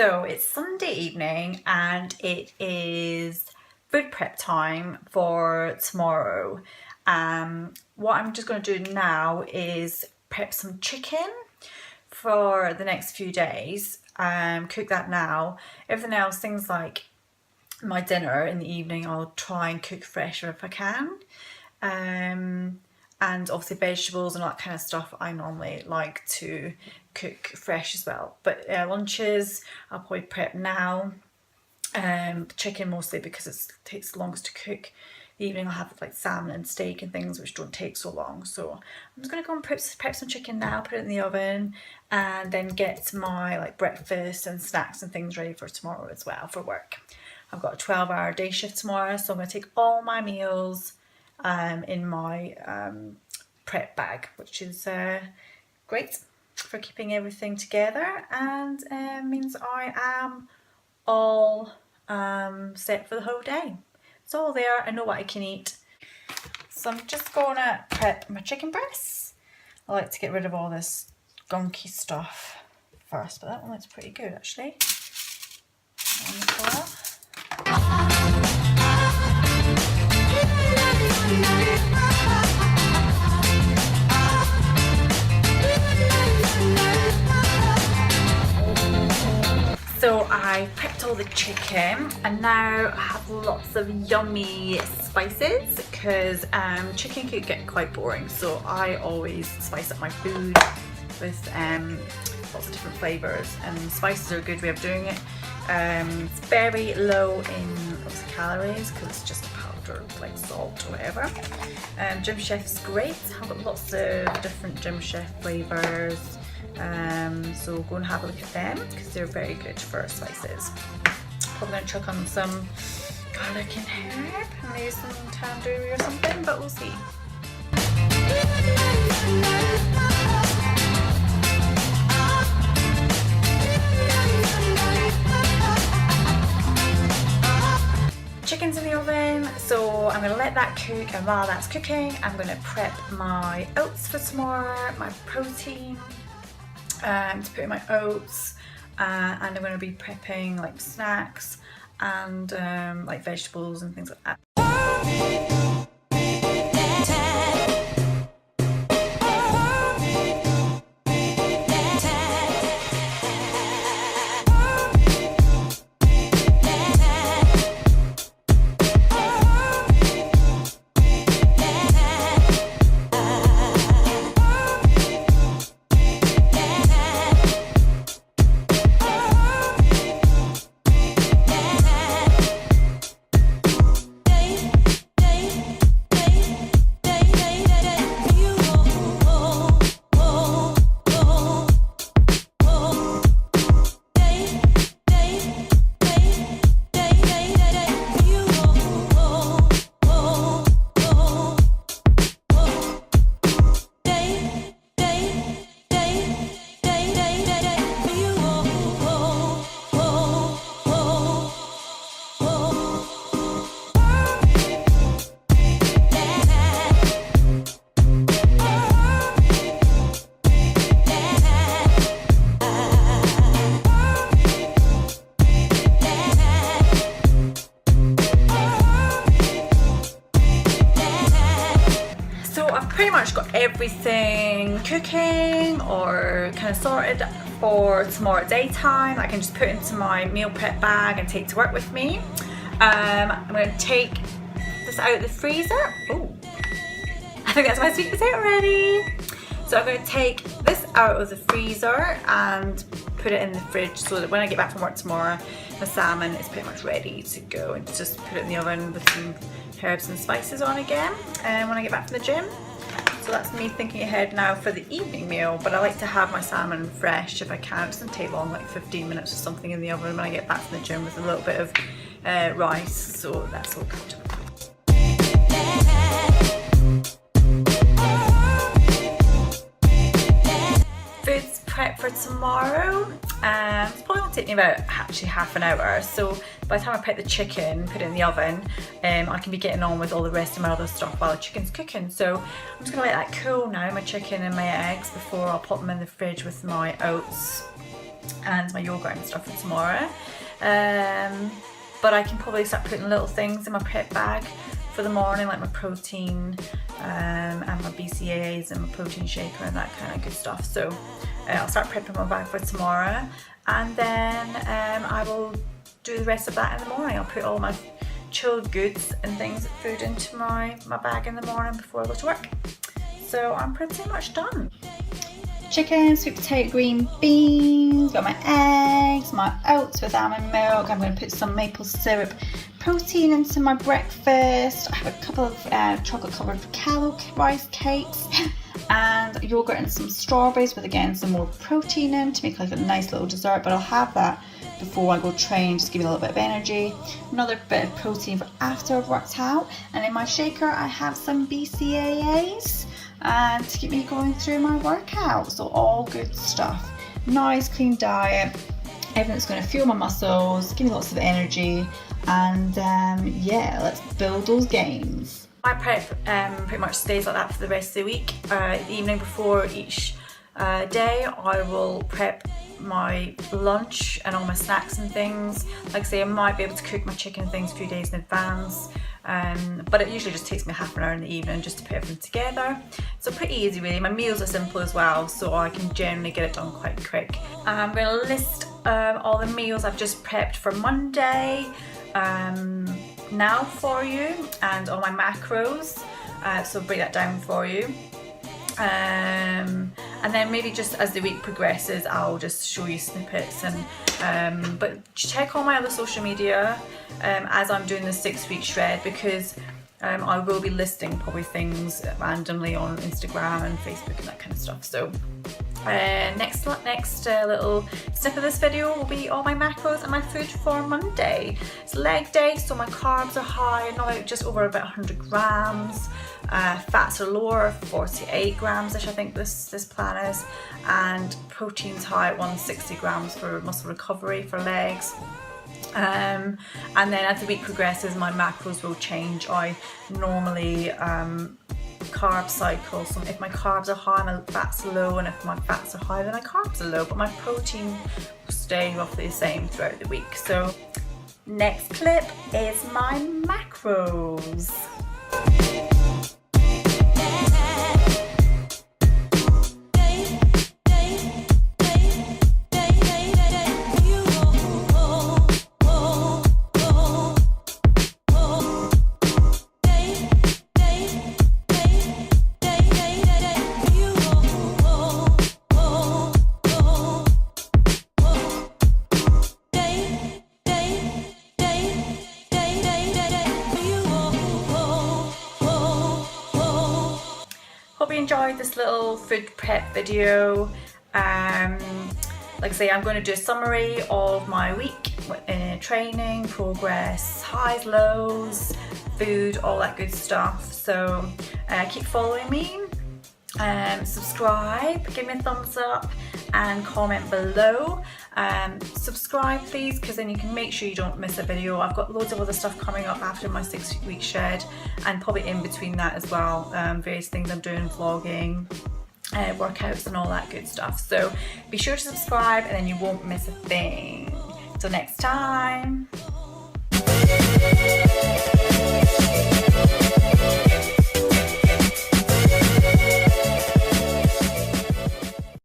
So it's Sunday evening and it is food prep time for tomorrow. What I'm just going to do now is prep some chicken for the next few days. Cook that now. Everything else, things like my dinner in the evening, I'll try and cook fresher if I can. And obviously vegetables and all that kind of stuff I normally like to cook fresh as well. But lunches I'll probably prep now. Chicken mostly because it takes the longest to cook. The evening I'll have like salmon and steak and things which don't take so long. So I'm just going to go and prep some chicken now, put it in the oven, and then get my like breakfast and snacks and things ready for tomorrow as well for work. I've got a 12-hour day shift tomorrow, so I'm going to take all my meals in my prep bag, which is great for keeping everything together, and means I am all set for the whole day. It's all there, I know what I can eat. So I'm just gonna prep my chicken breasts. I like to get rid of all this gunky stuff first, but that one looks pretty good actually. So I prepped all the chicken and now I have lots of yummy spices because chicken could get quite boring, so I always spice up my food with lots of different flavours, and spices are a good way of doing it. It's very low in calories because it's just a powder like salt or whatever. Gym Chef is great. I've got lots of different Gym Chef flavours. So go and have a look at them because they're very good for spices. Probably going to chuck on some garlic and herb, maybe some tandoori or something, but we'll see. Chicken's in the oven, so I'm going to let that cook, and while that's cooking I'm going to prep my oats for tomorrow, my protein. To put in my oats, and I'm going to be prepping like snacks and like vegetables and things like that. Pretty much got everything cooking or kind of sorted for tomorrow daytime. I can just put into my meal prep bag and take to work with me. I'm going to take this out of the freezer. Oh, I think that's my sweet potato ready. So I'm going to take this out of the freezer and put it in the fridge so that when I get back from work tomorrow, my salmon is pretty much ready to go, and just put it in the oven with some herbs and spices on again when I get back from the gym. So that's me thinking ahead now for the evening meal, but I like to have my salmon fresh if I can. It doesn't take long, like 15 minutes or something in the oven when I get back from the gym with a little bit of rice, so that's all good. Food's prep for tomorrow. It's probably going to take me about actually half an hour, so by the time I prep the chicken, put it in the oven, I can be getting on with all the rest of my other stuff while the chicken's cooking. So I'm just going to let that cool now, my chicken and my eggs, before I'll pop them in the fridge with my oats and my yogurt and stuff for tomorrow. But I can probably start putting little things in my prep bag for the morning, like my protein and my BCAAs and my protein shaker and that kind of good stuff. So I'll start prepping my bag for tomorrow, and then I will do the rest of that in the morning. I'll put all my chilled goods and things, food into my bag in the morning before I go to work. So I'm pretty much done. Chicken, sweet potato, green beans, got my eggs, my oats with almond milk. I'm going to put some maple syrup protein into my breakfast. I have a couple of chocolate covered cacao rice cakes and yogurt and some strawberries with, again, some more protein in to make like a nice little dessert, but I'll have that before I go train, just give me a little bit of energy. Another bit of protein for after I've worked out, and in my shaker I have some BCAAs and to keep me going through my workout. So all good stuff. Nice clean diet, everything that's going to fuel my muscles, give me lots of energy, and yeah, let's build those gains. My prep pretty much stays like that for the rest of the week. The evening before each day I will prep my lunch and all my snacks and things. Like I say, I might be able to cook my chicken things a few days in advance, but it usually just takes me half an hour in the evening just to put everything together. So pretty easy really. My meals are simple as well, so I can generally get it done quite quick. I'm going to list all the meals I've just prepped for Monday now for you, and all my macros, so break that down for you. And then maybe just as the week progresses I'll just show you snippets, and but check all my other social media as I'm doing the 6-week shred, because I will be listing probably things randomly on Instagram and Facebook and that kind of stuff. So next little snip of this video will be all my macros and my food for Monday. It's leg day, so my carbs are high, now just over about 100 grams. Fats are lower, 48 grams-ish I think this plan is, and protein's high at 160 grams for muscle recovery for legs. And then as the week progresses my macros will change. I normally carb cycle, so if my carbs are high my fats are low, and if my fats are high then my carbs are low, but my protein will stay roughly the same throughout the week. So next clip is my macros. Hope you enjoyed this little food prep video. Like I say, I'm going to do a summary of my week in training, progress, highs, lows, food, all that good stuff. So keep following me, subscribe, give me a thumbs up and comment below. Subscribe please, because then you can make sure you don't miss a video. I've got loads of other stuff coming up after my 6-week shed, and probably in between that as well, various things I'm doing, vlogging, workouts and all that good stuff. So be sure to subscribe and then you won't miss a thing. Till next time.